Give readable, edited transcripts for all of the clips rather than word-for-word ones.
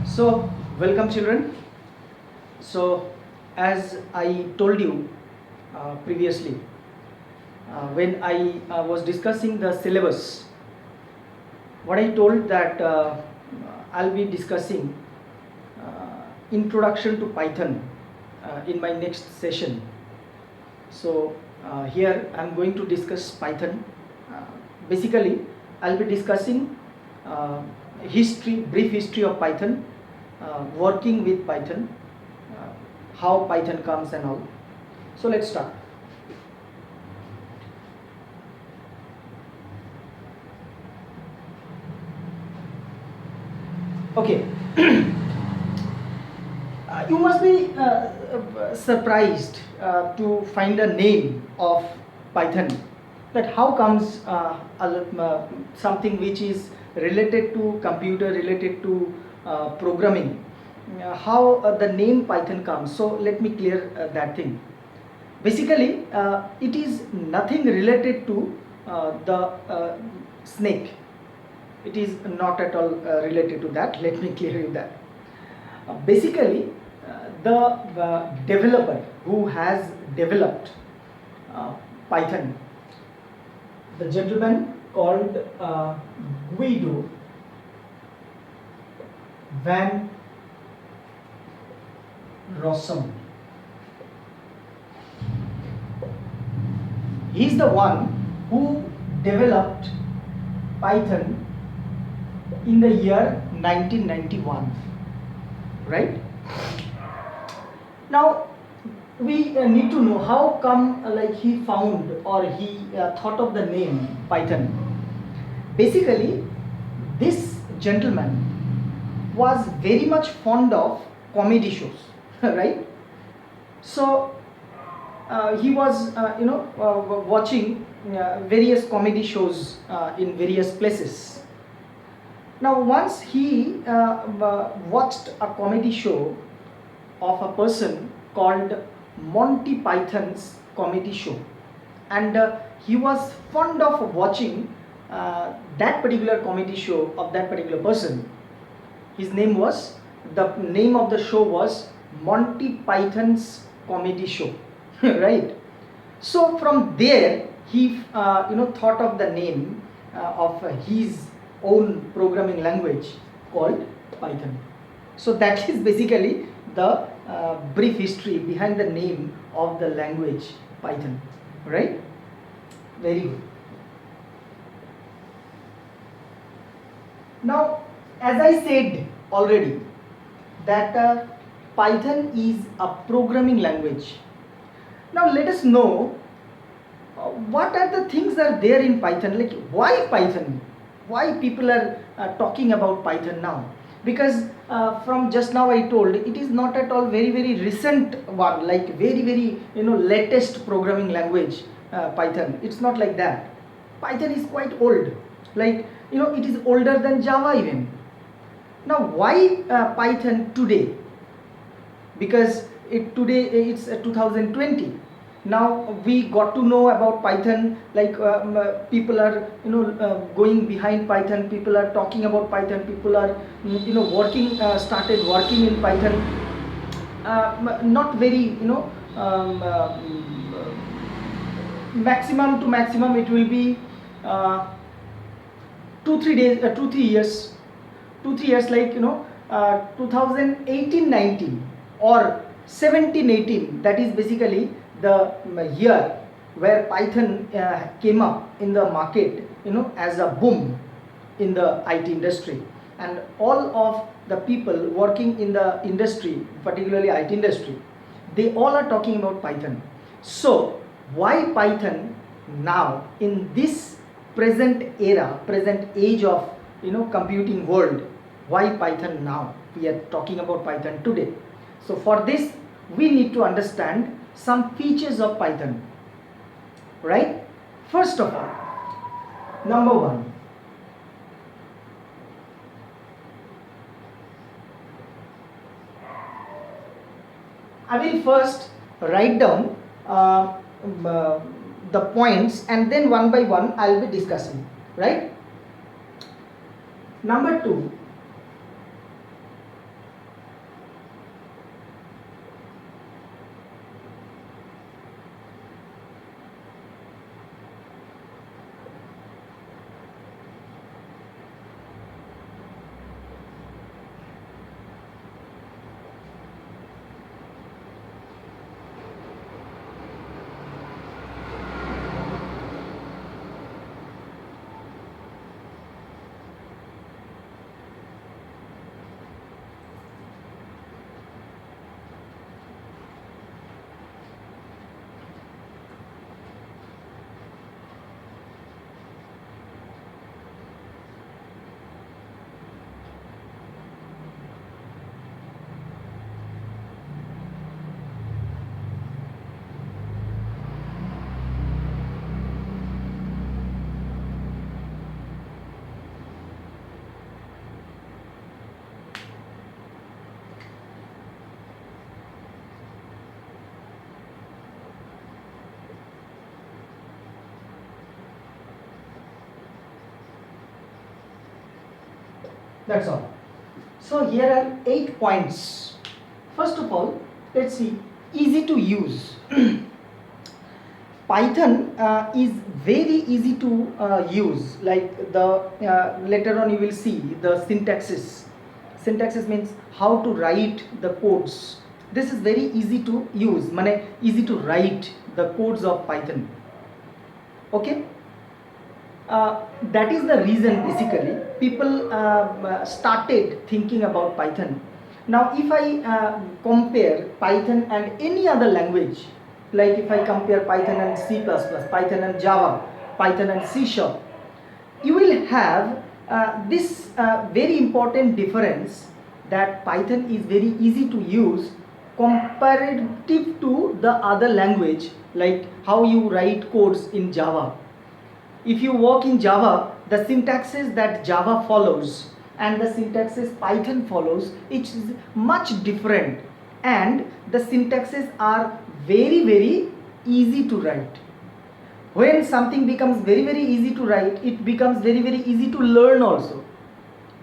So, welcome children. So, as I told you previously, when I was discussing the syllabus, what I told that I'll be discussing introduction to Python in my next session. So, here I'm going to discuss Python. Basically, I'll be discussing brief history of Python, working with Python, how Python comes and all. So let's start. Okay. You must be surprised to find a name of Python. That how comes something which is related to computer, related to programming, how the name Python comes. So let me clear that thing. Basically, it is nothing related to the snake. It is not at all related to that. Let me clear you that. Basically, the developer who has developed Python, the gentleman called Guido van Rossum. He is the one who developed Python in the year 1991, right? Now we need to know how come he found or he thought of the name Python. Basically, this gentleman was very much fond of comedy shows, right? So he was watching various comedy shows in various places. Now once he watched a comedy show of a person called Monty Python's comedy show, and he was fond of watching that particular comedy show of that particular person. The name of the show was Monty Python's comedy show. Right? So from there he thought of the name of his own programming language called Python. So that is basically the brief history behind the name of the language Python, right? Very good. Now, as I said already, that Python is a programming language. Now let us know what are the things that are there in Python. Like why Python? Why people are talking about Python now? Because from just now I told it is not at all very recent one, like very latest programming language Python. It's not like that. Python is quite old, like it is older than Java even. Now why Python today? Because today it's 2020. Now we got to know about Python, like people are going behind Python, people are talking about Python, people are started working in Python. Not very maximum to maximum it will be 2-3 years, 2-3 years, like 2018-19 or 17-18. That is basically the year where Python came up in the market, as a boom in the IT industry, and all of the people working in the industry, particularly IT industry, they all are talking about Python. So why Python now in this present era, present age of computing world? Why Python now? We are talking about Python today. So for this we need to understand some features of Python, right? First of all, number one, I will first write down the points, and then one by one I will be discussing, right? Number two, That's all. So here are 8 points. First of all, let's see, easy to use. Python is very easy to use. Like the later on you will see the syntaxes. Syntaxes means how to write the codes. This is very easy to use. Mane easy to write the codes of Python. Okay. That is the reason basically people started thinking about Python. Now if I compare Python and any other language, like if I compare Python and C++, Python and Java, Python and C Sharp, you will have this very important difference, that Python is very easy to use comparative to the other language, like how you write codes in Java. If you work in Java, the syntaxes that Java follows and the syntaxes Python follows, it is much different, and the syntaxes are very easy to write. When something becomes very easy to write, it becomes very easy to learn also,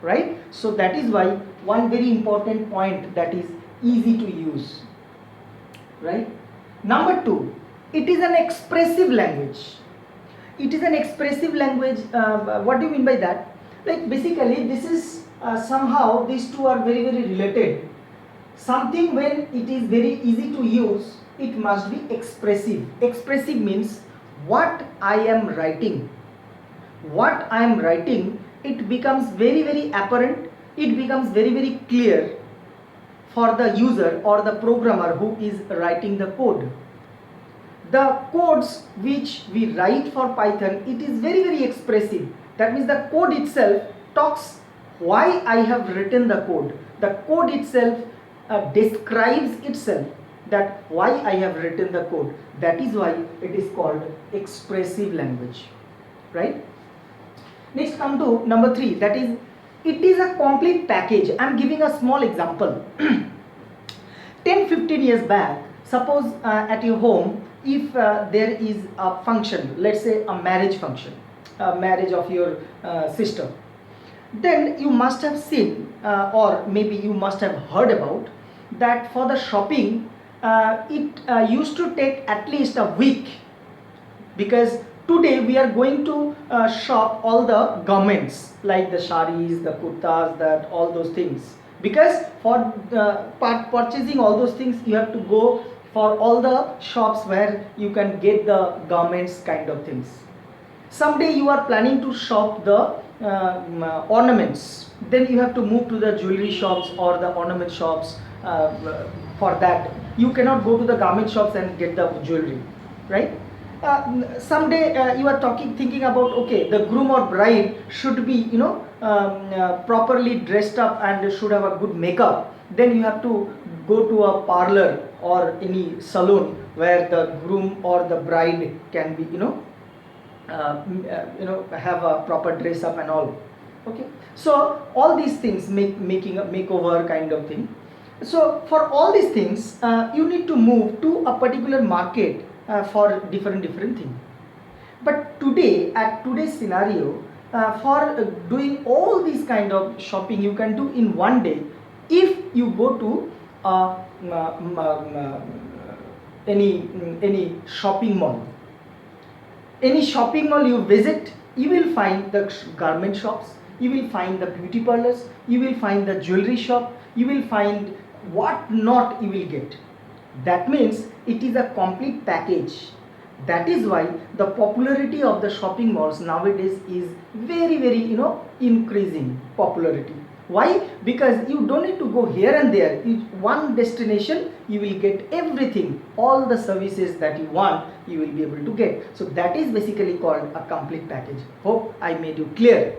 right? So that is why one very important point, that is easy to use, right? Number 2, it is an expressive language. It is an expressive language. What do you mean by that? Like basically this is somehow these two are very related. Something, when it is very easy to use, it must be expressive. Expressive means what I am writing. What I am writing, it becomes very apparent. It becomes very clear for the user or the programmer who is writing the code. The codes which we write for Python, it is very expressive. That means the code itself talks why I have written the code. The code itself describes itself, that why I have written the code. That is why it is called expressive language, right? Next come to number 3, that is, it is a complete package. I am giving a small example. 10-15 years back, suppose at your home, if there is a function, let's say a marriage function, a marriage of your sister, then you must have seen or maybe you must have heard about that for the shopping it used to take at least a week, because today we are going to shop all the garments like the saris, the kurtas, that all those things, because for purchasing all those things you have to go for all the shops where you can get the garments kind of things. Someday you are planning to shop the ornaments, then you have to move to the jewelry shops or the ornament shops. For that you cannot go to the garment shops and get the jewelry, right? Someday you are thinking about, okay, the groom or bride should be properly dressed up and should have a good makeup. Then you have to go to a parlor or any salon where the groom or the bride can be have a proper dress up and all. Okay, so all these things making a makeover kind of thing. So for all these things you need to move to a particular market for different thing. But today, at today's scenario, for doing all these kind of shopping you can do in one day, if you go to any shopping mall. Any shopping mall you visit, you will find the garment shops, you will find the beauty parlors, you will find the jewelry shop, you will find what not you will get. That means it is a complete package. That is why the popularity of the shopping malls nowadays is very increasing popularity. Why? Because you don't need to go here and there. One destination you will get everything, all the services that you want you will be able to get. So that is basically called a complete package. Hope I made you clear.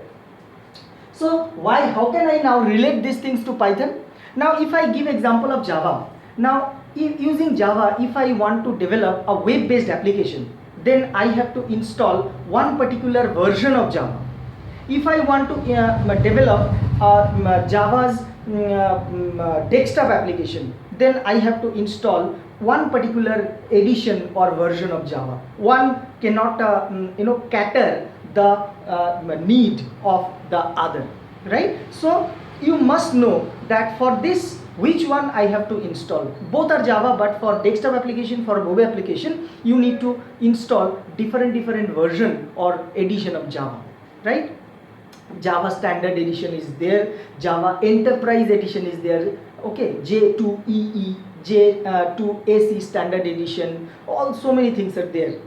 So how can I now relate these things to Python? Now if I give example of Java. Now using Java, if I want to develop a web based application, then I have to install one particular version of Java. If I want to develop Java's desktop application, then I have to install one particular edition or version of Java. One cannot cater the need of the other. right? So you must know that for this which one I have to install. Both are Java, but for desktop application, for mobile application, you need to install different version or edition of Java, right? Java standard edition is there, Java enterprise edition is there, okay, J2EE, J2AC standard edition, all so many things are there.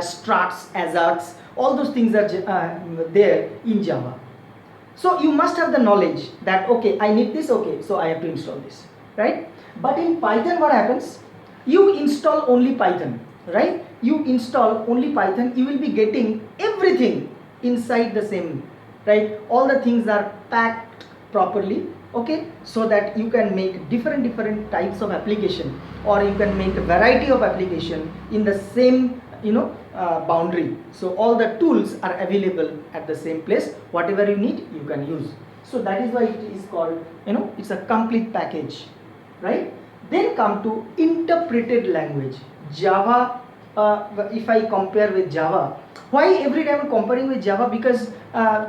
Struts, asserts, all those things are there in Java. So you must have the knowledge that okay, I need this, okay, so I have to install this, right? But in Python what happens? You install only Python, right? You install only Python, you will be getting everything inside the same, right? All the things are packed properly, okay, so that you can make different types of application, or you can make a variety of application in the same, you know, boundary. So all the tools are available at the same place, whatever you need you can use. So that is why it is called, you know, it's a complete package, right? Then come to interpreted language. Java, if I compare with Java, why every time I'm comparing with Java? Because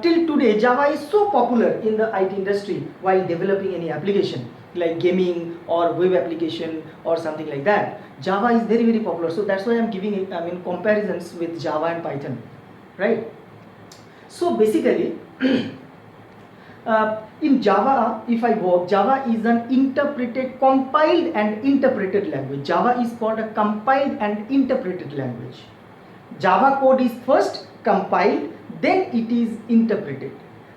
till today Java is so popular in the IT industry while developing any application like gaming or web application or something like that. Java is very popular, so that's why I'm giving it, I mean, comparisons with Java and Python, right? So basically in Java, if I work, Java is an compiled and interpreted language. Java is called a compiled and interpreted language. Java code is first compiled, then it is interpreted.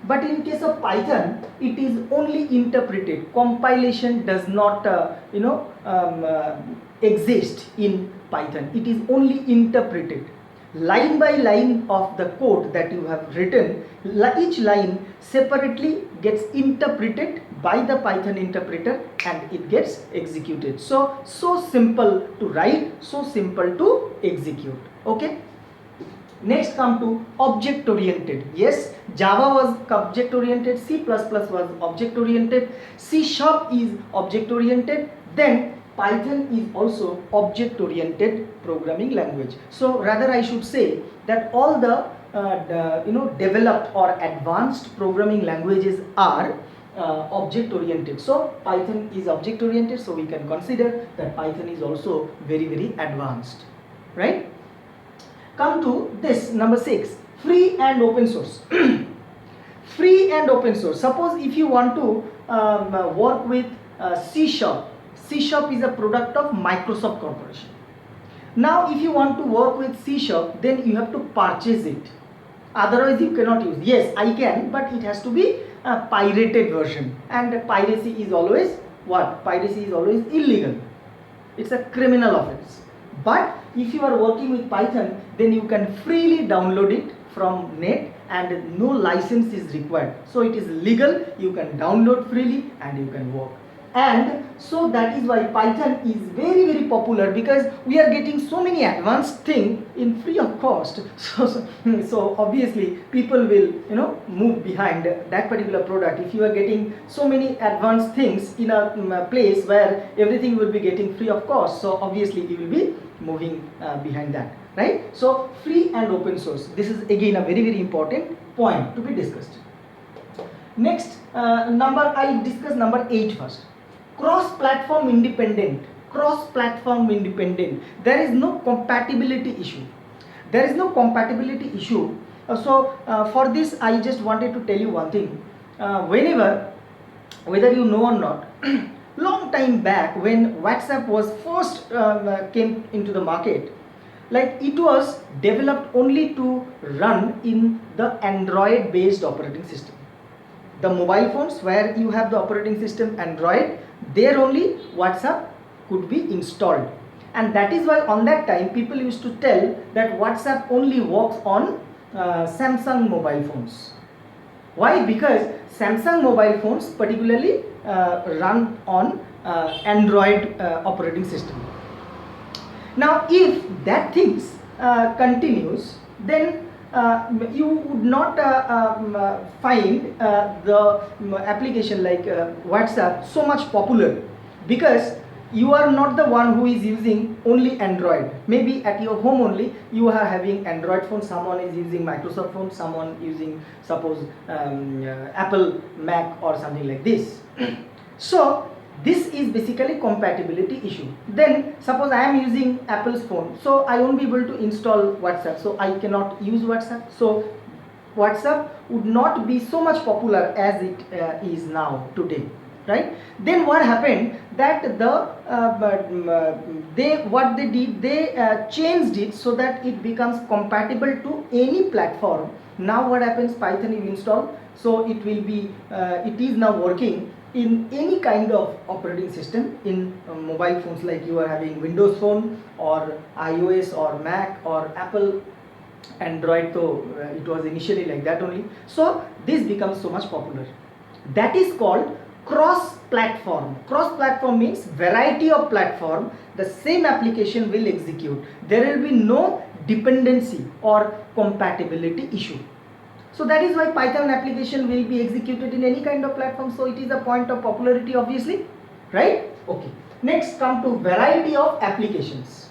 But in case of Python, it is only interpreted. Compilation does not, exist in Python. It is only interpreted. Line by line of the code that you have written, each line separately gets interpreted by the Python interpreter and it gets executed. So simple to write, so simple to execute. Okay. Next come to object oriented. Yes, Java was object oriented, C++ was object oriented, C# is object oriented, then Python is also object oriented programming language. So rather I should say that all the developed or advanced programming languages are object oriented. So Python is object oriented, so we can consider that Python is also very advanced, right? Come to this number 6, free and open source. Free and open source. Suppose if you want to work with C#. C# is a product of Microsoft Corporation. Now if you want to work with C#, then you have to purchase it. Otherwise you cannot use. Yes, I can, but it has to be a pirated version. And piracy is always what? Piracy is always illegal. It's a criminal offense. But if you are working with Python, then you can freely download it from net and no license is required. So it is legal, you can download freely and you can work. And so that is why Python is very popular, because we are getting so many advanced things in free of cost. So obviously people will move behind that particular product. If you are getting so many advanced things in a place where everything will be getting free of cost, so obviously you will be moving behind that, right? So free and open source, this is again a very important point to be discussed. Next, I discuss number 8 first. Cross-platform independent. Cross-platform independent. There is no compatibility issue. There is no compatibility issue. For this, I just wanted to tell you one thing. Whenever, whether you know or not, long time back when WhatsApp was first came into the market, like it was developed only to run in the Android based operating system. The mobile phones where you have the operating system Android, there only WhatsApp could be installed. And that is why on that time people used to tell that WhatsApp only works on Samsung mobile phones. Why? Because Samsung mobile phones particularly run on Android operating system. Now if that things continues, then you would not find the application like WhatsApp so much popular, because you are not the one who is using only Android. Maybe at your home only you are having Android phone, someone is using Microsoft phone, someone using suppose Apple Mac or something like this. So this is basically compatibility issue. Then suppose I am using Apple's phone, so I won't be able to install WhatsApp, so I cannot use WhatsApp. So WhatsApp would not be so much popular as it is now today, right? Then what happened that what they did, they changed it so that it becomes compatible to any platform. Now what happens, Python you install, so it will be it is now working in any kind of operating system, in mobile phones, like you are having Windows phone or iOS or Mac or Apple Android. So it was initially like that only. So this becomes so much popular. That is called cross platform. Cross platform means variety of platform, the same application will execute. There will be no dependency or compatibility issue. So that is why Python application will be executed in any kind of platform. So it is a point of popularity, obviously, right? Okay. Next, come to variety of applications.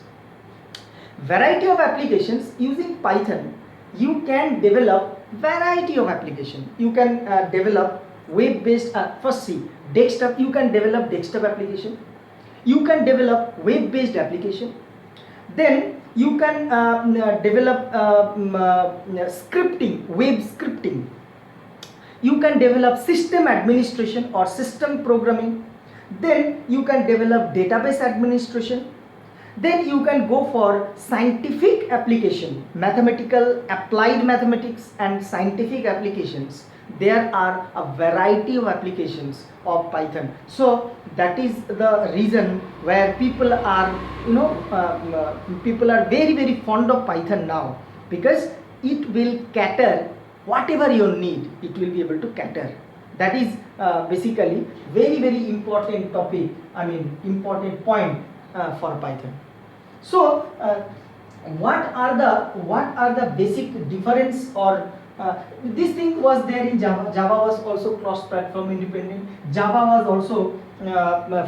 Variety of applications, using Python you can develop variety of application. You can develop web based, first see desktop, you can develop desktop application, you can develop web based application, then you can develop scripting, web scripting, you can develop system administration or system programming, then you can develop database administration, then you can go for scientific application, mathematical, applied mathematics and scientific applications. There are a variety of applications of Python. So that is the reason where people are, people are very fond of Python now, because it will cater whatever you need, it will be able to cater. That is basically very important topic, I mean important point for Python. So what are the basic difference, or this thing was there in Java. Java was also cross-platform independent. Java was also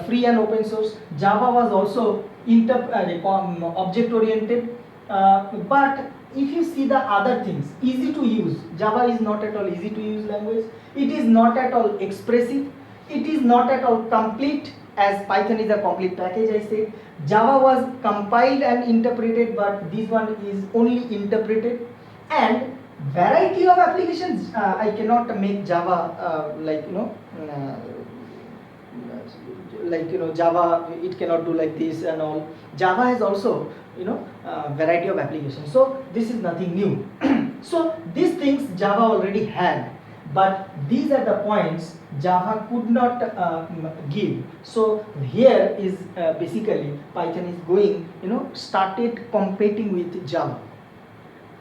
free and open source. Java was also object-oriented. But if you see the other things, easy to use. Java is not at all easy to use language. It is not at all expressive. It is not at all complete, as Python is a complete package, I said. Java was compiled and interpreted, but this one is only interpreted. And variety of applications, I cannot make Java Java, it cannot do like this and all. Java has also variety of applications, so this is nothing new. So these things Java already had, but these are the points Java could not give. So here is basically Python is going, started competing with Java.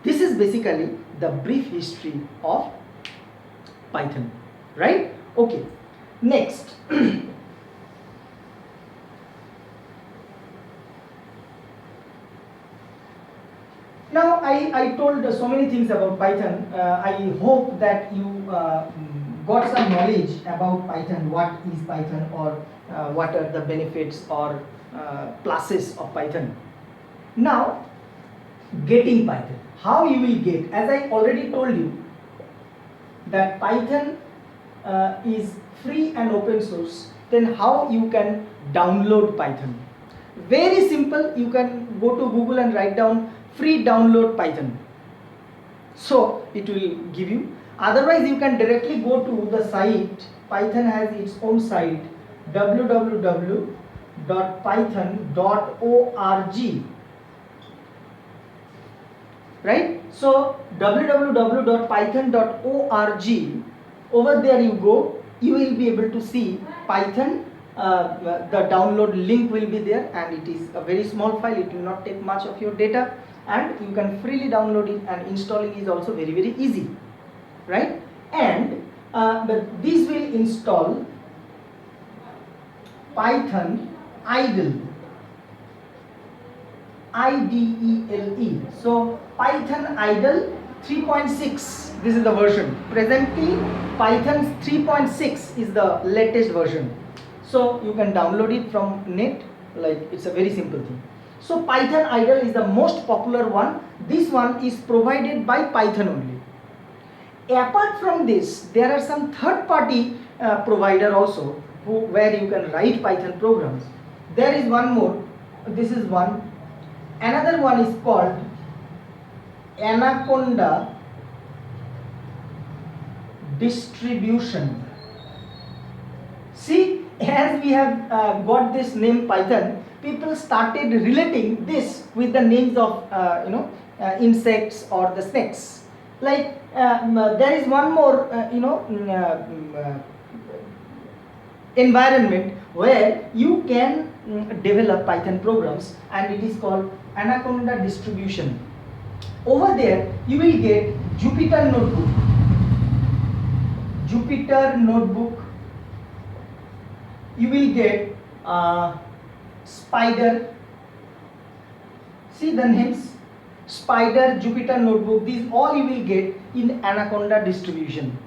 This is basically the brief history of Python, right? Okay, next. Now I told so many things about Python. I hope that you got some knowledge about Python, what is Python, or what are the benefits or classes of Python. Now getting Python, how you will get, as I already told you that Python is free and open source. Then how you can download Python? Very simple, you can go to Google and write down free download Python, so it will give you. Otherwise you can directly go to the site. Python has its own site, www.python.org, right? So www.python.org, over there you go, you will be able to see Python. The download link will be there, and it is a very small file, it will not take much of your data, and you can freely download it, and installing is also very easy, right? And but this will install Python idle, IDELE. So Python idle 3.6, this is the version. Presently Python 3.6 is the latest version. So you can download it from net, like it's a very simple thing. So Python idle is the most popular one. This one is provided by Python only. Apart from this, there are some third party provider also where you can write Python programs. There is one more. This is one. Another one is called Anaconda Distribution. See, as we have got this name Python, people started relating this with the names of insects or the snakes. Like there is one more environment where you can develop Python programs, and it is called Anaconda Distribution. Over there you will get Jupyter Notebook. You will get Spider. See the names: Spider, Jupyter Notebook. These all you will get in Anaconda Distribution.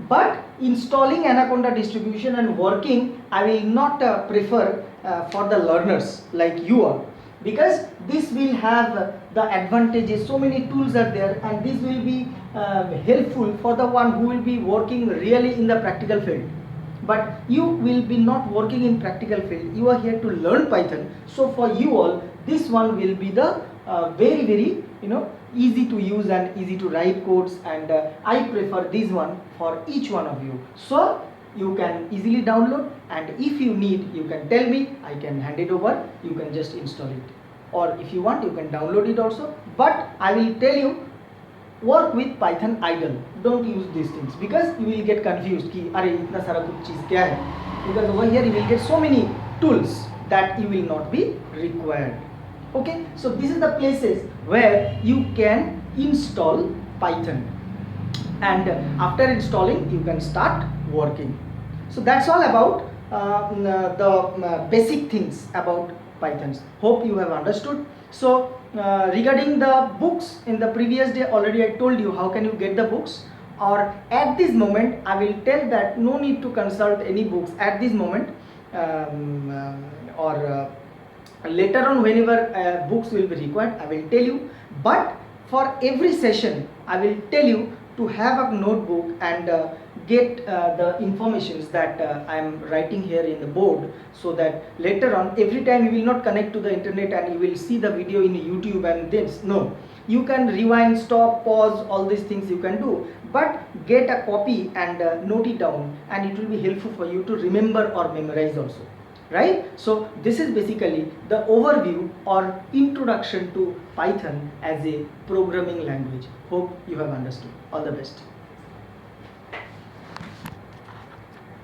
But installing Anaconda Distribution and working, I will not prefer for the learners like you are, because this will have the advantages. So many tools are there, and this will be helpful for the one who will be working really in the practical field. But you will be not working in practical field. You are here to learn Python. So for you all, this one will be the very easy to use and easy to write codes, and I prefer this one for each one of you. So you can easily download, and if you need, you can tell me, I can hand it over. You can just install it, or if you want, you can download it also. But I will tell you, work with Python idle. Don't use these things, because you will get confused ki are itna sara kuch cheez kya hai, because over here you will get so many tools that you will not be required. Okay, so this is the places where you can install Python, and after installing you can start working. So that's all about the basic things about Pythons. Hope you have understood. So regarding the books, in the previous day already I told you how can you get the books, or at this moment I will tell that no need to consult any books at this moment, or later on whenever books will be required I will tell you. But for every session I will tell you to have a notebook and get the informations that I am writing here in the board, so that later on every time you will not connect to the internet and you will see the video in YouTube and this. No, you can rewind, stop, pause, all these things you can do, but get a copy and note it down, and it will be helpful for you to remember or memorize also. Right? So this is basically the overview or introduction to Python as a programming language. Hope you have understood. All the best.